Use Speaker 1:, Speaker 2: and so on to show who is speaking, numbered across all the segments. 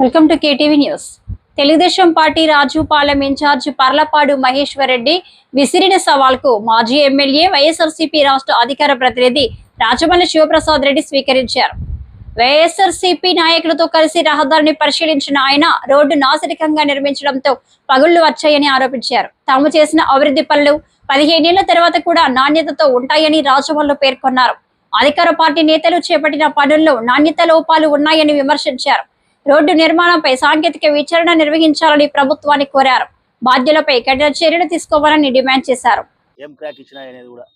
Speaker 1: Welcome to KTV news. Telugu Desam party Rajupalem incharge Parlapadu Maheshwar Reddy విసిరిన సవాల్కు మాజీ ఎమ్మెల్యే వైఎస్ఆర్సీపీ రాష్ట్ర అధికార ప్రతినిధి రాజమల్లి శివప్రసాద్ రెడ్డి స్వీకరించారు. వైఎస్ఆర్సీపీ నాయకులతో కలిసి రహదారిని పరిశీలించిన ఆయన రోడ్డు నాసిరకంగా నిర్మించడంతో పగుళ్లు వచ్చాయని ఆరోపించారు. తాము చేసిన అభివృద్ధి పనులు 15 ఏళ్ల తర్వాత కూడా నాణ్యతతో ఉంటాయని రాజమల్లు పేర్కొన్నారు. అధికార పార్టీ నేతలు చేపట్టిన పనుల్లో నాణ్యత లోపాలు ఉన్నాయని విమర్శించారు. రోడ్డు నిర్మాణంపై సాంకేతిక విచారణ నిర్వహించాలని ప్రభుత్వాన్ని కోరారు. బాధ్యులపై కఠిన చర్యలు తీసుకోవాలని డిమాండ్ చేశారు.
Speaker 2: ఏం క్రాక్ ఇచ్చినా అనేది కూడా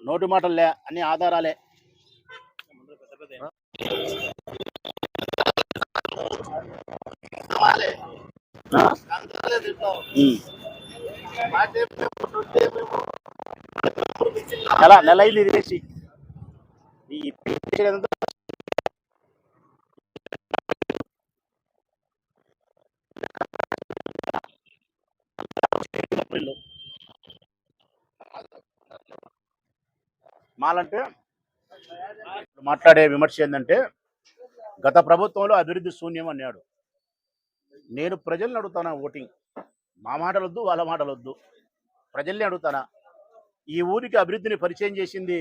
Speaker 2: నోటు మాటలే, అన్ని ఆధారాలే. నెల అయింది ఇది వేసి మాలంటే మాట్లాడే విమర్శ ఏంటంటే గత ప్రభుత్వంలో అభివృద్ధి శూన్యం అన్నాడు. నేను ప్రజల్ని అడుగుతానా, ఓటింగ్ మా మాటలొద్దు, వాళ్ళ మాటలొద్దు, ప్రజల్ని అడుగుతానా. ఈ ఊరికి అభివృద్ధిని పరిచయం చేసింది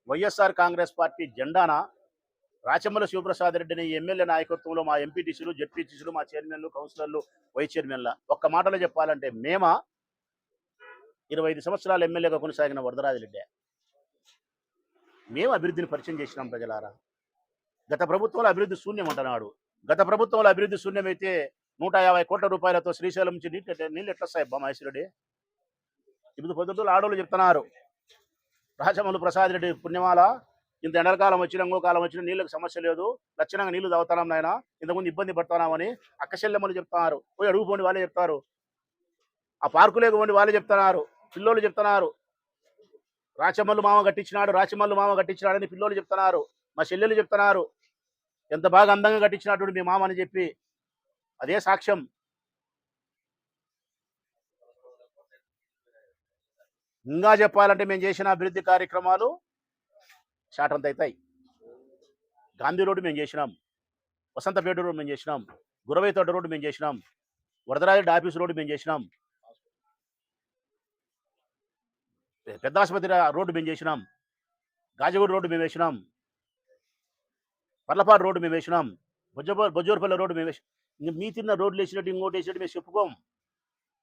Speaker 2: వైఎస్ఆర్ కాంగ్రెస్ పార్టీ జెండానా, రాచమల్లి శివప్రసాద్ రెడ్డిని ఎమ్మెల్యే నాయకత్వంలో మా ఎంపీటీసీలు, జెడ్పీటీసీలు, మా చైర్మన్లు, కౌన్సిలర్లు, వైస్ చైర్మన్ల ఒక్క మాటలో చెప్పాలంటే మేమా 25 సంవత్సరాలు ఎమ్మెల్యేగా కొనసాగిన వరదరాజిరెడ్డి మేము అభివృద్ధిని పరిచయం చేసినాం ప్రజలారా. గత ప్రభుత్వంలో అభివృద్ధి శూన్యం అంటున్నాడు. గత ప్రభుత్వంలో అభివృద్ధి శూన్యమైతే 150 కోట్ల రూపాయలతో శ్రీశైలం నుంచి నీళ్ళు ఎట్లా వస్తాయి అబ్బా మహేశ్వరుడి? ఇప్పుడు పొద్దుటూరు ఆడోళ్ళు చెప్తున్నారు, రాచమల్లి ప్రసాద్ రెడ్డి పుణ్యమాల ఇంత ఎండలకాలం వచ్చినా ఇంకోకాలం వచ్చినా నీళ్ళకి సమస్య లేదు, లక్షణంగా నీళ్లు తాగుతున్నాం నాయన, ఇంతకుముందు ఇబ్బంది పడుతున్నామని అక్కశల్యమని చెప్తున్నారు. పోయి అడుగుపోండి వాళ్ళే చెప్తారు. ఆ పార్కులేక పోండి వాళ్ళే చెప్తున్నారు. పిల్లోళ్ళు చెప్తున్నారు రాచమల్లు మామ కట్టించినాడని పిల్లోళ్ళు చెప్తున్నారు. మా చెల్లెలు చెప్తున్నారు ఎంత బాగా అందంగా కట్టించినటువంటి మీ మామ అని చెప్పి. అదే సాక్ష్యం. ఇంకా చెప్పాలంటే మేము చేసిన అభివృద్ధి కార్యక్రమాలు షాటంత అవుతాయి. గాంధీ రోడ్డు మేము చేసినాం, వసంతపేట రోడ్డు మేము చేసినాం, గురవైతోట రోడ్డు మేము చేసినాం, వరదరాజరెడ్డి ఆఫీస్ రోడ్డు మేము చేసినాం, పెద్ద ఆసుపత్రి రోడ్డు మేము చేసినాం, గాజగూడ రోడ్డు మేము వేసినాం, పర్లపాడు రోడ్డు మేము వేసినాం, బొజ్జూరుపల్లి రోడ్డు మేము వేసినాం. మీ తిన్న రోడ్లు వేసినట్టు ఇంకోటి వేసినట్టు మేము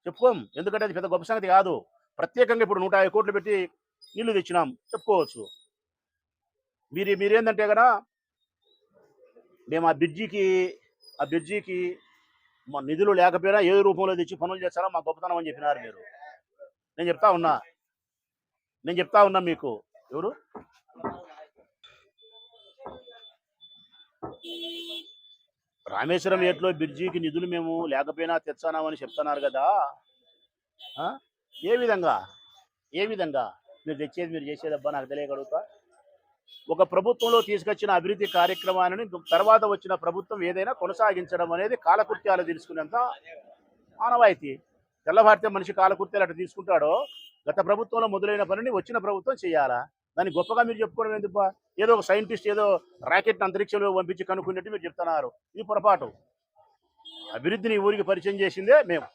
Speaker 2: చెప్పుకోం. ఎందుకంటే అది పెద్ద గొప్ప సంగతి కాదు. ప్రత్యేకంగా ఇప్పుడు 150 కోట్లు పెట్టి నీళ్లు తెచ్చినాం చెప్పుకోవచ్చు. మీరేందంటే కదా మేము ఆ బ్రిడ్జికి మా నిధులు లేకపోయినా ఏ రూపంలో తెచ్చి పనులు చేస్తారో మా గొప్పతనం అని చెప్పినారు మీరు. నేను చెప్తా ఉన్నా మీకు ఎవరు రామేశ్వరం ఏట్లో బ్రిడ్జికి నిధులు మేము లేకపోయినా తెచ్చానామని చెప్తున్నారు కదా. ఏ విధంగా మీరు తెచ్చేది మీరు చేసేదబ్బా నాకు తెలియగలుగుతా. ఒక ప్రభుత్వంలో తీసుకొచ్చిన అభివృద్ధి కార్యక్రమాన్ని తర్వాత వచ్చిన ప్రభుత్వం ఏదైనా కొనసాగించడం అనేది కాలకృత్యాలు తీసుకునేంత ఆనవాయితీ. తెల్లవారితే మనిషి కాలకృత్యాలు అట్లా తీసుకుంటాడో గత ప్రభుత్వంలో మొదలైన పనిని వచ్చిన ప్రభుత్వం చేయాలా. దాన్ని గొప్పగా మీరు చెప్పుకోవడం ఎందుకు? ఏదో ఒక సైంటిస్ట్ ఏదో రాకెట్ని అంతరిక్షంలో పంపించి కనుక్కున్నట్టు మీరు చెప్తున్నారు. ఇది పొరపాటు. అభివృద్ధిని ఊరికి పరిచయం చేసిందే మేము.